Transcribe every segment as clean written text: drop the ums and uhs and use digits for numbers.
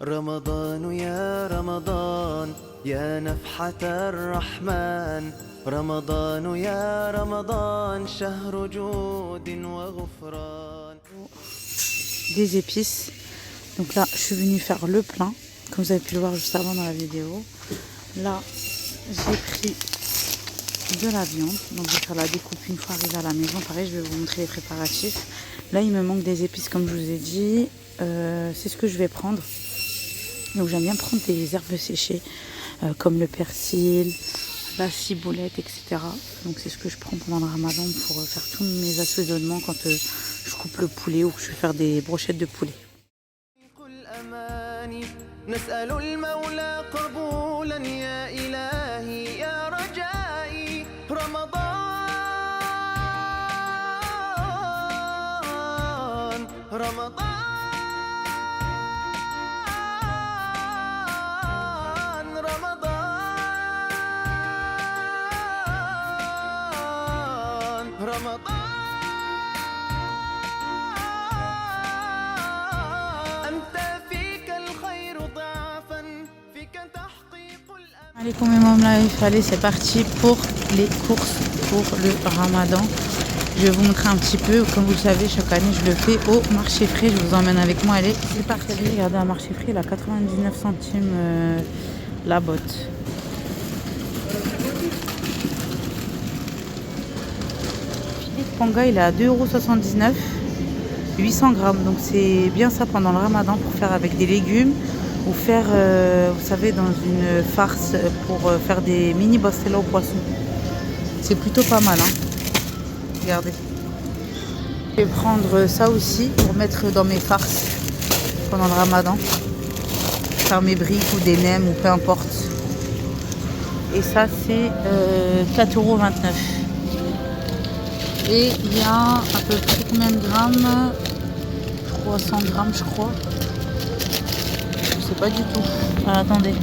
رمضان يا رمضان يا نفحة الرحمن رمضان يا رمضان شهر جود وغفران. Des épices. Donc là, je suis venue faire le plein, comme vous avez pu le voir juste avant dans la vidéo. Là, j'ai pris de la viande. Donc je vais faire la découpe une fois arrivée à la maison. Pareil, je vais vous montrer les préparatifs. Là, il me manque des épices, comme je vous ai dit. C'est ce que je vais prendre. Donc j'aime bien prendre des herbes séchées, comme le persil, la ciboulette, etc. Donc c'est ce que je prends pendant le ramadan pour faire tous mes assaisonnements quand je coupe le poulet ou que je vais faire des brochettes de poulet. نسأل المولى قبولا يا إلهي يا رجائي رمضان رمضان رمضان رمضان Allez, allez, c'est parti pour les courses pour le ramadan. Je vais vous montrer un petit peu. Comme vous le savez, chaque année, je le fais au marché frais. Je vous emmène avec moi. Allez, c'est parti. Regardez, un marché frais, il a 99 centimes la botte. Filet de panga, il est à 2,79 €. 800 grammes. Donc, c'est bien ça pendant le ramadan pour faire avec des légumes. Ou faire, vous savez, dans une farce pour faire des mini bastella au poisson. C'est plutôt pas mal, hein. Regardez. Je vais prendre ça aussi pour mettre dans mes farces pendant le ramadan. Faire mes briques ou des nems ou peu importe. Et ça, c'est 4,29 €. Et il y a à peu près combien de grammes? 300 grammes, je crois. Pas du tout. Ah, attendez.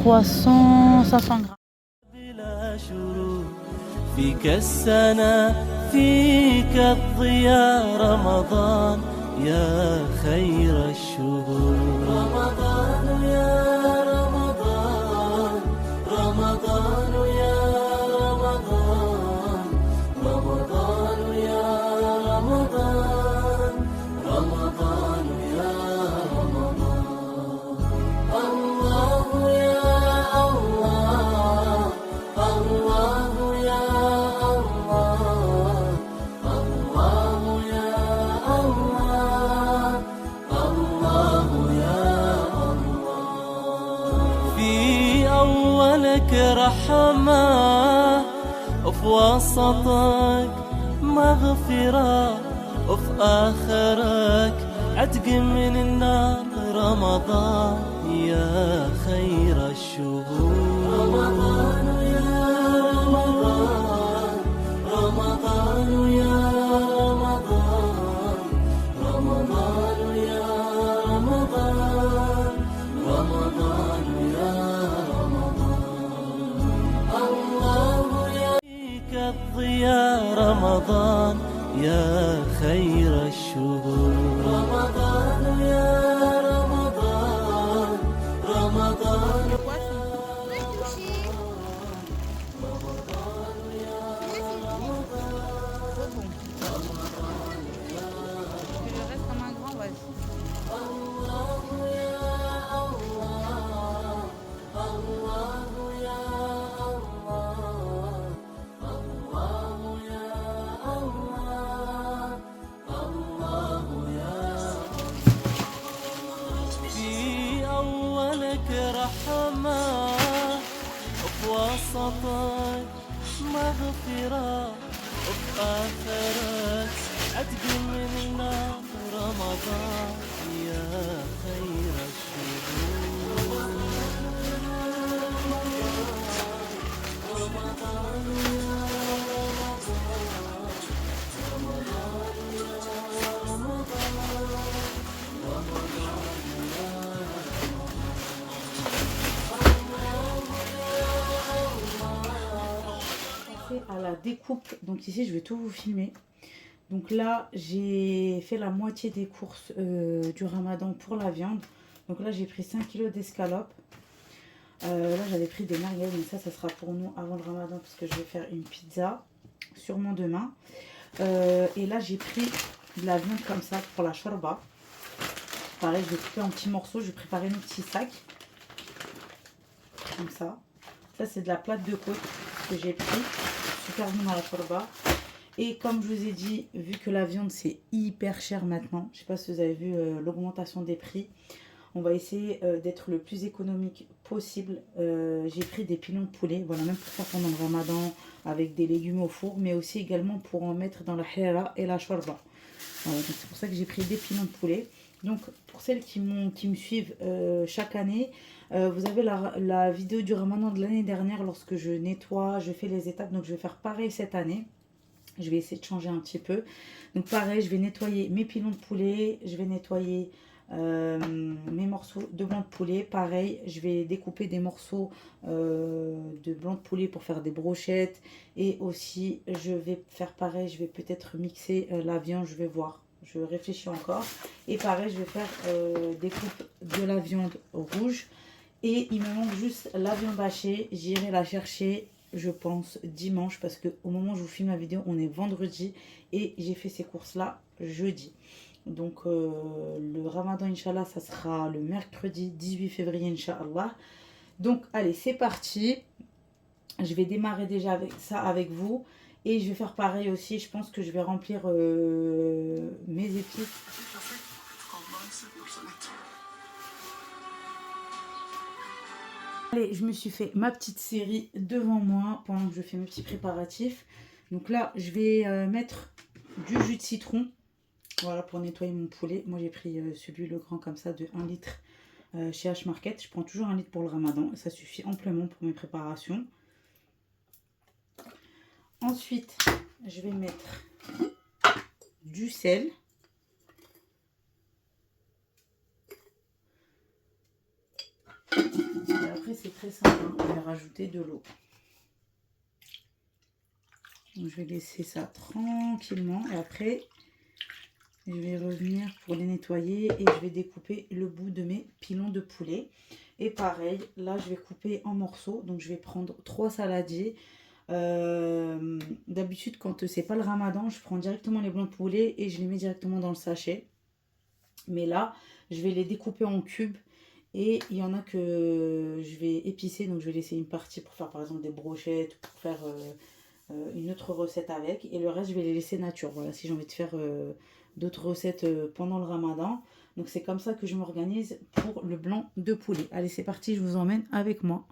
500 grammes. فيك السنة فيك الضياء رمضان يا خير الشهور رمضان يا رمضان رمضان يا رمضان رمضان يا رمضان رمضان يا أولك رحمة وفي وسطك مغفرة وفي آخرك عتق من النار رمضان يا خير الشهور رمضان يا رمضان رمضان يا رمضان رمضان يا رمضان رمضان يا الضياء رمضان يا خير الشهور رمضان يا رمضان رمضان رحمة وفي وسطك مغفرة وفي آخرك عتق من النار رمضان يا خير الشهور رمضان يا رمضان يا رمضان رمضان à la découpe. Donc ici je vais tout vous filmer. Donc là, j'ai fait la moitié des courses du ramadan pour la viande. Donc là, j'ai pris 5 kilos d'escalopes. Là, j'avais pris des merguez, mais ça sera pour nous avant le ramadan parce que je vais faire une pizza, sûrement demain. Et là, j'ai pris de la viande comme ça pour la shorba. Pareil, je vais couper en petits morceaux. Je vais préparer mes petits sacs. Comme ça. Ça, c'est de la plate de côte que j'ai pris. Super bon dans la shorba. Et comme je vous ai dit, vu que la viande, c'est hyper cher maintenant. Je ne sais pas si vous avez vu l'augmentation des prix. On va essayer d'être le plus économique possible. J'ai pris des pilons de poulet. Voilà, même pour faire pendant le ramadan avec des légumes au four. Mais aussi également pour en mettre dans la hera et la shorba. Voilà, donc c'est pour ça que j'ai pris des pilons de poulet. Donc pour celles qui me suivent chaque année, vous avez la vidéo du ramadan de l'année dernière lorsque je nettoie, je fais les étapes. Donc je vais faire pareil cette année. Je vais essayer de changer un petit peu. Donc pareil, je vais nettoyer mes pilons de poulet. Je vais nettoyer mes morceaux de blanc de poulet. Pareil, je vais découper des morceaux de blanc de poulet pour faire des brochettes. Et aussi, je vais faire pareil. Je vais peut-être mixer la viande. Je vais voir. Je réfléchis encore. Et pareil, je vais faire des coupes de la viande rouge. Et il me manque juste la viande hachée. J'irai la chercher, je pense, dimanche. Parce qu'au moment où je vous filme la vidéo, on est vendredi. Et j'ai fait ces courses-là jeudi. Donc le ramadan, Inch'Allah, ça sera le mercredi 18 février, Inch'Allah. Donc allez, c'est parti. Je vais démarrer déjà avec ça avec vous. Et je vais faire pareil aussi. Je pense que je vais remplir mes épices. Allez, je me suis fait ma petite série devant moi pendant que je fais mes petits préparatifs. Donc là, je vais mettre du jus de citron. Voilà, pour nettoyer mon poulet. Moi, j'ai pris celui le grand comme ça de 1 litre chez H-Market. Je prends toujours 1 litre pour le ramadan. Ça suffit amplement pour mes préparations. Ensuite, je vais mettre du sel. Et après, c'est très simple. Hein. Je vais rajouter de l'eau. Donc, je vais laisser ça tranquillement. Et après, je vais revenir pour les nettoyer. Et je vais découper le bout de mes pilons de poulet. Et pareil, là, je vais couper en morceaux. Donc, je vais prendre 3 saladiers. D'habitude, quand c'est pas le ramadan, je prends directement les blancs de poulet et je les mets directement dans le sachet. Mais là, je vais les découper en cubes. Et il y en a que je vais épicer. Donc, je vais laisser une partie pour faire par exemple des brochettes. Pour faire une autre recette avec. Et le reste, je vais les laisser nature. Voilà, si j'ai envie de faire d'autres recettes pendant le ramadan. Donc, c'est comme ça que je m'organise pour le blanc de poulet. Allez, c'est parti, je vous emmène avec moi.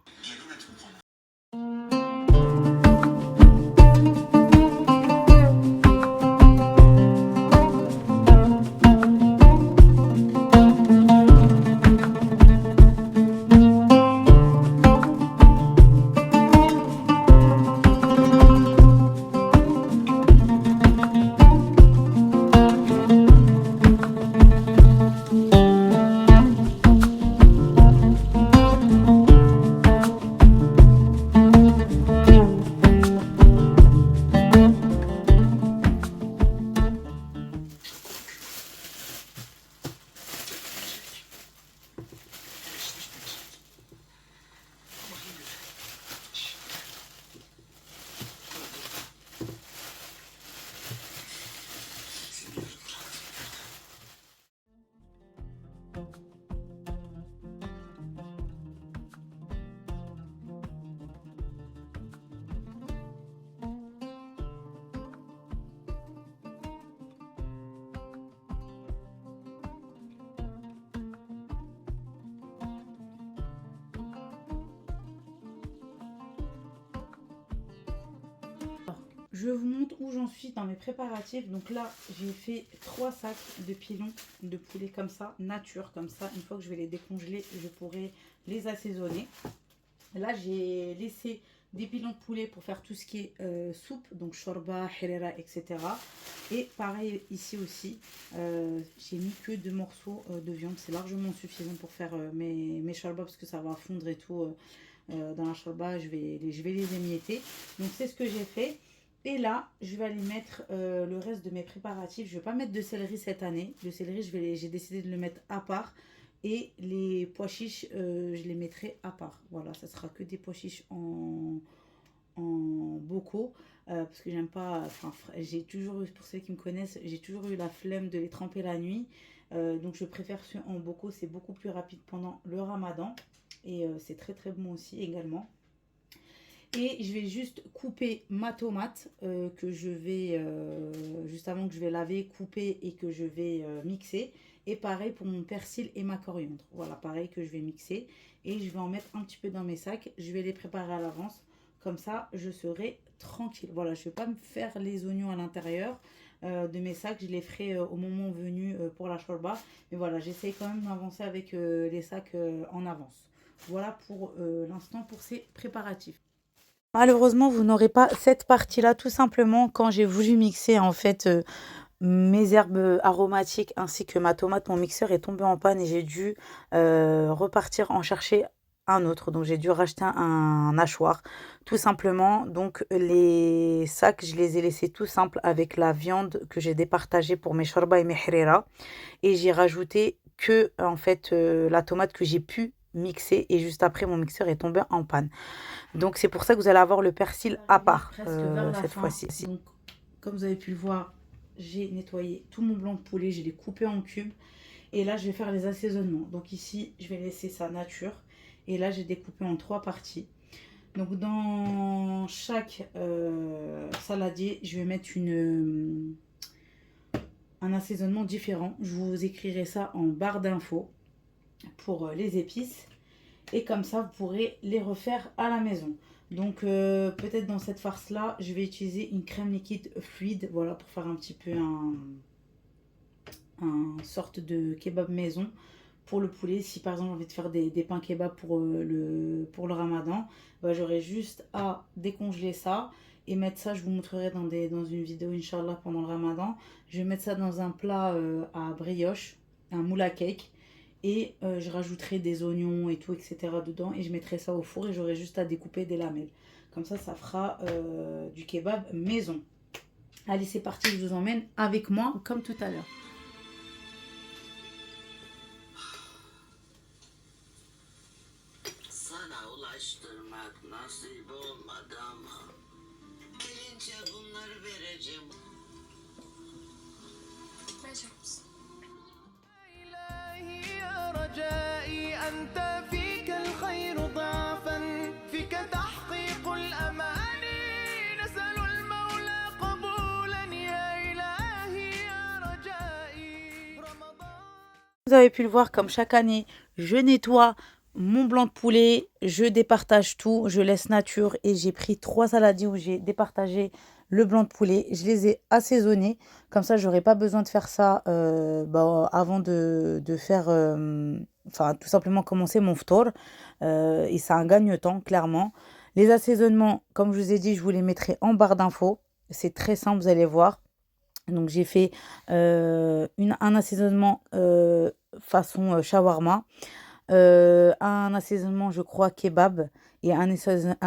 Je vous montre où j'en suis dans mes préparatifs. Donc là, j'ai fait 3 sacs de pilons de poulet comme ça, nature, comme ça. Une fois que je vais les décongeler, je pourrai les assaisonner. Là, j'ai laissé des pilons de poulet pour faire tout ce qui est soupe, donc shorba, herrera, etc. Et pareil ici aussi, j'ai mis que 2 morceaux de viande. C'est largement suffisant pour faire mes shorba parce que ça va fondre et tout dans la shorba. Je vais les émietter. Donc c'est ce que j'ai fait. Et là, je vais aller mettre le reste de mes préparatifs. Je ne vais pas mettre de céleri cette année. Le céleri, j'ai décidé de le mettre à part. Et les pois chiches, je les mettrai à part. Voilà, ça sera que des pois chiches en bocaux. Parce que j'aime pas... Enfin, j'ai toujours eu, pour ceux qui me connaissent, j'ai toujours eu la flemme de les tremper la nuit. Donc je préfère ceux en bocaux. C'est beaucoup plus rapide pendant le ramadan. Et c'est très très bon aussi également. Et je vais juste couper ma tomate que je vais, juste avant que je vais laver, couper et que je vais mixer. Et pareil pour mon persil et ma coriandre. Voilà, pareil que je vais mixer. Et je vais en mettre un petit peu dans mes sacs. Je vais les préparer à l'avance. Comme ça, je serai tranquille. Voilà, je ne vais pas me faire les oignons à l'intérieur de mes sacs. Je les ferai au moment venu pour la shorba. Mais voilà, j'essaye quand même d'avancer avec les sacs en avance. Voilà pour l'instant pour ces préparatifs. Malheureusement, vous n'aurez pas cette partie-là, tout simplement quand j'ai voulu mixer en fait mes herbes aromatiques ainsi que ma tomate. Mon mixeur est tombé en panne et j'ai dû repartir en chercher un autre. Donc j'ai dû racheter un hachoir, tout simplement. Donc les sacs, je les ai laissés tout simples avec la viande que j'ai départagée pour mes shorba et mes harira. Et j'ai rajouté que en fait la tomate que j'ai pu mixer et juste après mon mixeur est tombé en panne. Donc c'est pour ça que vous allez avoir le persil à part cette fois-ci. Donc comme vous avez pu le voir, j'ai nettoyé tout mon blanc de poulet, je l'ai coupé en cubes. Et là je vais faire les assaisonnements. Donc ici je vais laisser sa nature. Et là j'ai découpé en 3 parties. Donc dans chaque saladier, je vais mettre un assaisonnement différent. Je vous écrirai ça en barre d'infos pour les épices. Et comme ça, vous pourrez les refaire à la maison. Donc, peut-être dans cette farce-là, je vais utiliser une crème liquide fluide. Voilà, pour faire un petit peu un sorte de kebab maison pour le poulet. Si par exemple, j'ai envie de faire des pains kebab pour le ramadan, bah, j'aurai juste à décongeler ça et mettre ça. Je vous montrerai dans une vidéo, Inch'Allah, pendant le ramadan. Je vais mettre ça dans un plat à brioche, un moule à cake. Et je rajouterai des oignons et tout, etc. dedans. Et je mettrai ça au four et j'aurai juste à découper des lamelles. Comme ça, ça fera du kebab maison. Allez, c'est parti, je vous emmène avec moi comme tout à l'heure. Sana ulaştırmak nasip olmadı ama gelince bunları vereceğim. Verecek misin? إلهي يا رجائي أنت فيك الخير ضعفا فيك تحقيق الأماني نسأل المولى قبولا يا إلهي يا رجائي رمضان. Vous avez pu le voir, comme chaque année, je nettoie mon blanc de poulet, je départage tout, je laisse nature et j'ai pris 3 saladiers où j'ai départagé le blanc de poulet. Je les ai assaisonnés, comme ça j'aurais pas besoin de faire ça avant de faire, enfin tout simplement commencer mon ftour. Et c'est un gagne-temps, clairement. Les assaisonnements, comme je vous ai dit, je vous les mettrai en barre d'infos. C'est très simple, vous allez voir. Donc j'ai fait un assaisonnement façon shawarma, un assaisonnement je crois kebab et un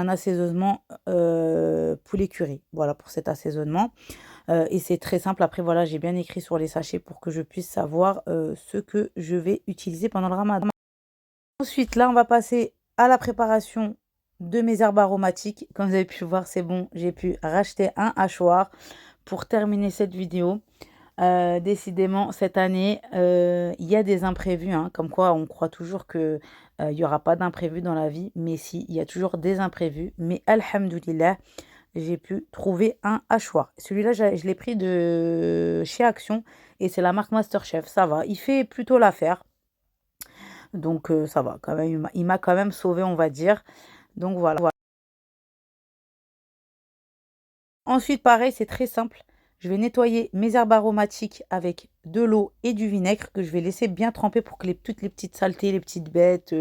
assaisonnement poulet curry. Voilà pour cet assaisonnement. Et c'est très simple. Après voilà, j'ai bien écrit sur les sachets pour que je puisse savoir ce que je vais utiliser pendant le ramadan. Ensuite là on va passer à la préparation de mes herbes aromatiques. Comme vous avez pu le voir, c'est bon, j'ai pu racheter un hachoir pour terminer cette vidéo. Décidément, cette année, il y a des imprévus, hein, comme quoi on croit toujours qu'il n'y aura pas d'imprévus dans la vie, mais si, il y a toujours des imprévus. Mais alhamdoulilah, j'ai pu trouver un hachoir. Celui-là, je l'ai pris de chez Action et c'est la marque Masterchef. Ça va, il fait plutôt l'affaire. Donc ça va, quand même, il m'a quand même sauvé, on va dire. Donc voilà. Ensuite, pareil, c'est très simple. Je vais nettoyer mes herbes aromatiques avec de l'eau et du vinaigre que je vais laisser bien tremper pour que toutes les petites saletés, les petites bêtes,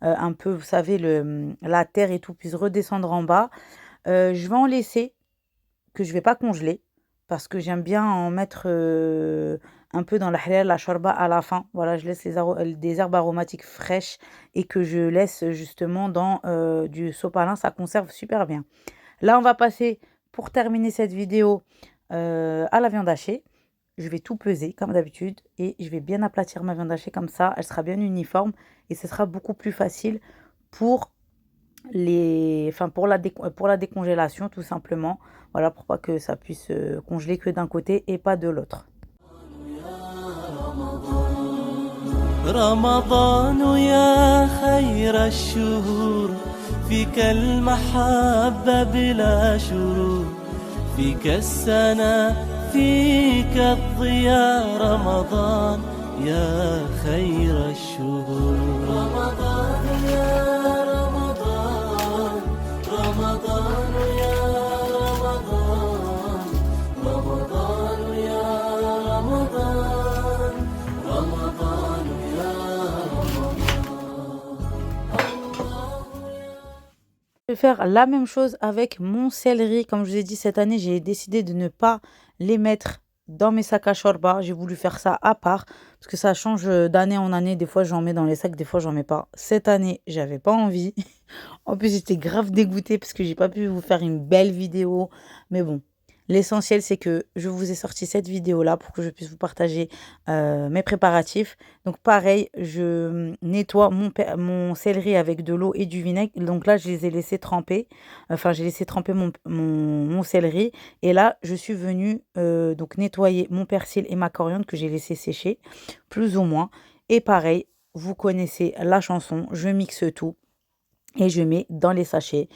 un peu, vous savez, la terre et tout puisse redescendre en bas. Je vais en laisser, que je ne vais pas congeler, parce que j'aime bien en mettre un peu dans la halal, la shorba à la fin. Voilà, je laisse des herbes aromatiques fraîches et que je laisse justement dans du sopalin. Ça conserve super bien. Là, on va passer pour terminer cette vidéo à la viande hachée, je vais tout peser comme d'habitude et je vais bien aplatir ma viande hachée comme ça. Elle sera bien uniforme et ce sera beaucoup plus facile pour pour la décongélation tout simplement. Voilà, pour pas que ça puisse congeler que d'un côté et pas de l'autre. رمضان يا خير الشهور فيك المحبة بلا شرور فيك السنة فيك الضياء رمضان يا خير الشهور رمضان يا رمضان رمضان يا رمضان رمضان يا رمضان رمضان يا Je vais faire la même chose avec mon céleri. Comme je vous ai dit, cette année, j'ai décidé de ne pas les mettre dans mes sacs à shorba. J'ai voulu faire ça à part parce que ça change d'année en année. Des fois, j'en mets dans les sacs, des fois, j'en mets pas. Cette année, j'avais pas envie. En plus, j'étais grave dégoûtée parce que j'ai pas pu vous faire une belle vidéo. Mais bon, l'essentiel, c'est que je vous ai sorti cette vidéo-là pour que je puisse vous partager mes préparatifs. Donc pareil, je nettoie mon céleri avec de l'eau et du vinaigre. Donc là, je les ai laissés tremper. Enfin, j'ai laissé tremper mon céleri. Et là, je suis venue donc nettoyer mon persil et ma coriandre que j'ai laissé sécher, plus ou moins. Et pareil, vous connaissez la chanson, je mixe tout. Et je mets dans les sachets.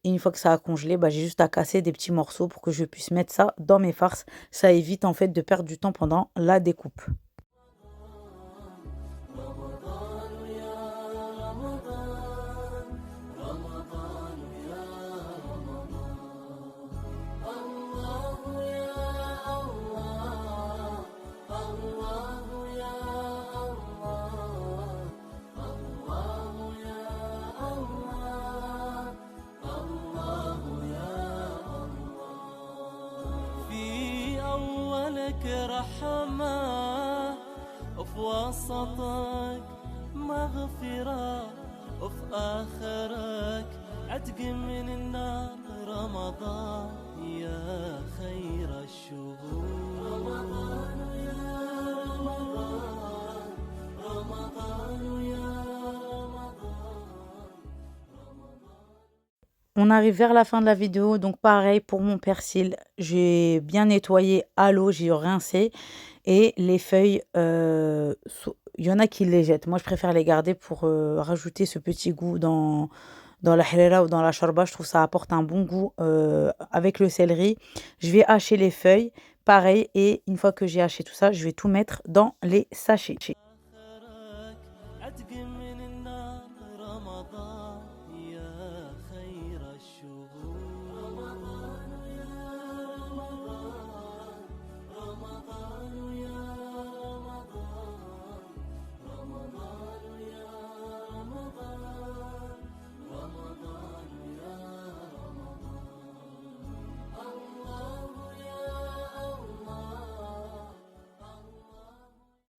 Et une fois que ça a congelé, j'ai juste à casser des petits morceaux pour que je puisse mettre ça dans mes farces. Ça évite en fait de perdre du temps pendant la découpe. رحمة وفي وسطك مغفرة وفي آخرك عتق من النار رمضان يا خير الشهور رمضان يا رمضان رمضان يا On arrive vers la fin de la vidéo, donc pareil pour mon persil, j'ai bien nettoyé à l'eau, j'ai rincé et les feuilles, il y en a qui les jettent. Moi, je préfère les garder pour rajouter ce petit goût dans la halala ou dans la shorba. Je trouve que ça apporte un bon goût avec le céleri. Je vais hacher les feuilles, pareil, et une fois que j'ai haché tout ça, je vais tout mettre dans les sachets.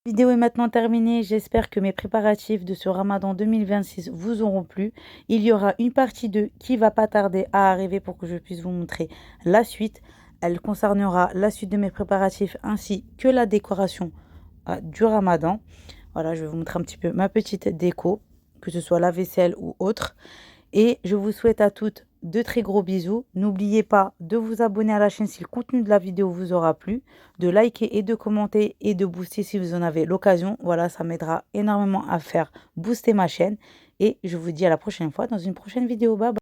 La vidéo est maintenant terminée. J'espère que mes préparatifs de ce Ramadan 2026 vous auront plu. Il y aura une partie 2 qui va pas tarder à arriver pour que je puisse vous montrer la suite. Elle concernera la suite de mes préparatifs ainsi que la décoration du Ramadan. Voilà, je vais vous montrer un petit peu ma petite déco, que ce soit la vaisselle ou autre. Et je vous souhaite à toutes de très gros bisous. N'oubliez pas de vous abonner à la chaîne si le contenu de la vidéo vous aura plu, de liker et de commenter et de booster si vous en avez l'occasion. Voilà, ça m'aidera énormément à faire booster ma chaîne. Et je vous dis à la prochaine fois dans une prochaine vidéo. Bye bye.